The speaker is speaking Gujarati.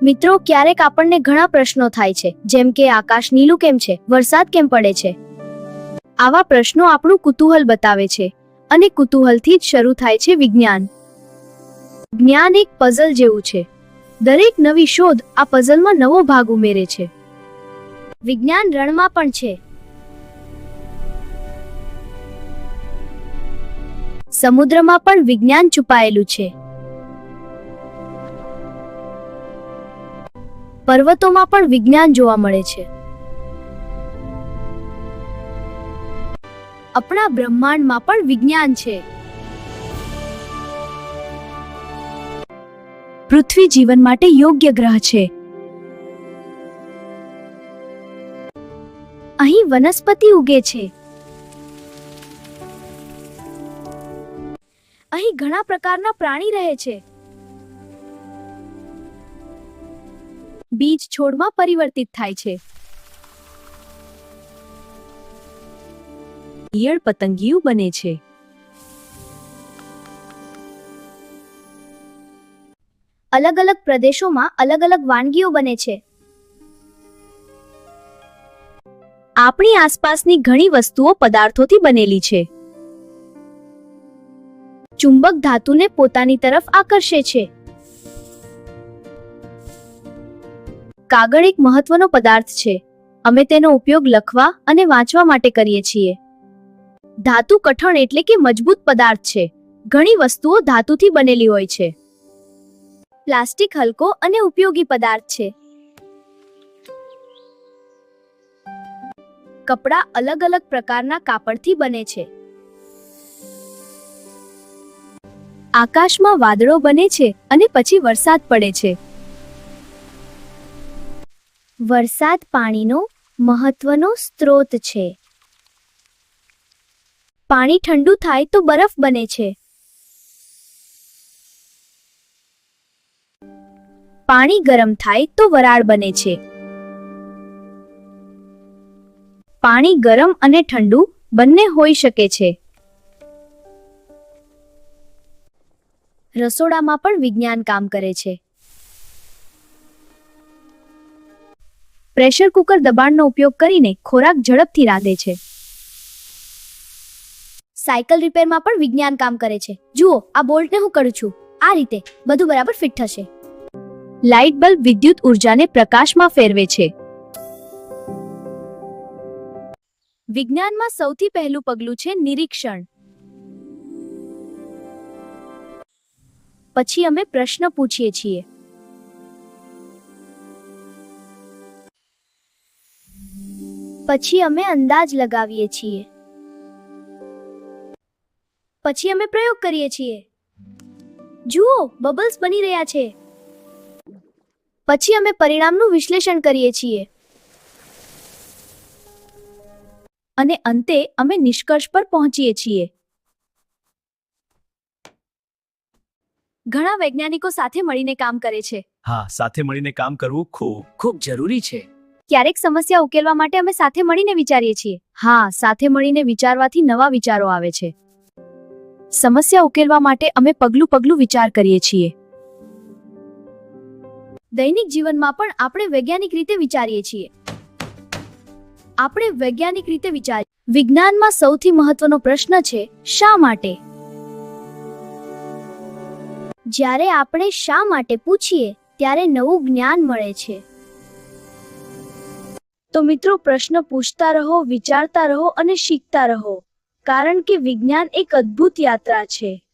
મિત્રો, ક્યારેક આપણને ઘણા પ્રશ્નો થાય છે, જેમ કે આકાશ નીલું કેમ છે, વરસાદ કેમ પડે છે. આવા પ્રશ્નો આપણું કુતૂહલ બતાવે છે, અને કુતૂહલથી જ શરૂ થાય છે વિજ્ઞાન. જ્ઞાન એક પઝલ જેવું છે. દરેક નવી શોધ આ પઝલમાં નવો ભાગ ઉમેરે છે. વિજ્ઞાન રણમાં પણ છે. સમુદ્રમાં પણ વિજ્ઞાન છુપાયેલું છે. પર્વતોમાં પણ વિજ્ઞાન જોવા મળે છે. આપણા બ્રહ્માંડમાં પણ વિજ્ઞાન છે. પૃથ્વી જીવન માટે યોગ્ય ગ્રહ છે. અહીં વનસ્પતિ ઉગે છે. અહીં ઘણા પ્રકારના પ્રાણી રહે છે. બીજ છોડમાં પરિવર્તિત થાય છે. ઈયળ પતંગિયું બને છે. અલગ અલગ પ્રદેશોમાં અલગ અલગ વાનગીઓ બને છે. આપણી આસપાસની ઘણી વસ્તુઓ પદાર્થોથી બનેલી છે. ચુંબક ધાતુને પોતાની તરફ આકર્ષે છે. કાગળ એક મહત્વનો પદાર્થ છે. અમે તેનો ઉપયોગ લખવા અને વાંચવા માટે કરીએ છીએ. ધાતુ કઠણ એટલે કે મજબૂત પદાર્થ છે. ઘણી વસ્તુઓ ધાતુથી બનેલી હોય છે. પ્લાસ્ટિક હલકો અને ઉપયોગી પદાર્થ છે. કપડાં અલગ અલગ પ્રકારના કાપડથી બને છે. આકાશમાં વાદળો બને છે અને પછી વરસાદ પડે છે. વરસાદ પાણીનો મહત્વનો સ્ત્રોત છે. પાણી ઠંડુ થાય તો બરફ બને છે. પાણી ગરમ થાય તો વરાળ બને છે. પાણી ગરમ અને ઠંડુ બંને હોઈ શકે છે. રસોડામાં પણ વિજ્ઞાન કામ કરે છે. પ્રેશર કુકર દબાણનો ઉપયોગ કરીને ખોરાક ઝડપથી રાંધે છે. સાયકલ રિપેરમાં પણ વિજ્ઞાન કામ કરે છે. જુઓ, આ બોલ્ટને હું કરું છું. આ રીતે બધું બરાબર ફિટ થશે. લાઇટ બલ્બ વિદ્યુત ઉર્જાને પ્રકાશમાં ફેરવે છે. વિજ્ઞાનમાં સૌથી પહેલું પગલું છે નિરીક્ષણ. પછી અમે પ્રશ્ન પૂછીએ છીએ. પછી અમે અંદાજ લગાવીએ છીએ. પછી અમે પ્રયોગ કરીએ છીએ. જુઓ, બબલ્સ બની રહ્યા છે. પછી અમે પરિણામનું વિશ્લેષણ કરીએ છીએ. અને અંતે અમે નિષ્કર્ષ પર પહોંચીએ છીએ. ઘણા વૈજ્ઞાનિકો સાથે મળીને કામ કરે છે. હા, સાથે મળીને કામ કરવું ખૂબ જરૂરી છે. ક્યારેક સમસ્યા ઉકેલવા માટે અમે સાથે મળીને વિચારીએ છીએ. હા, સાથે મળીને વિચારવાથી નવા વિચારો આવે છે. સમસ્યા ઉકેલવા માટે અમે પગલું પગલું વિચાર કરીએ છીએ. દૈનિક જીવનમાં પણ આપણે વૈજ્ઞાનિક રીતે વિચારીએ છીએ. વિજ્ઞાનમાં સૌથી મહત્વનો પ્રશ્ન છે શા માટે. જ્યારે આપણે શા માટે પૂછીએ ત્યારે નવું જ્ઞાન મળે છે. તો મિત્રો, પ્રશ્ન પૂછતા રહો, વિચારતા રહો અને શીખતા રહો, કારણ કે વિજ્ઞાન એક અદ્ભુત યાત્રા છે.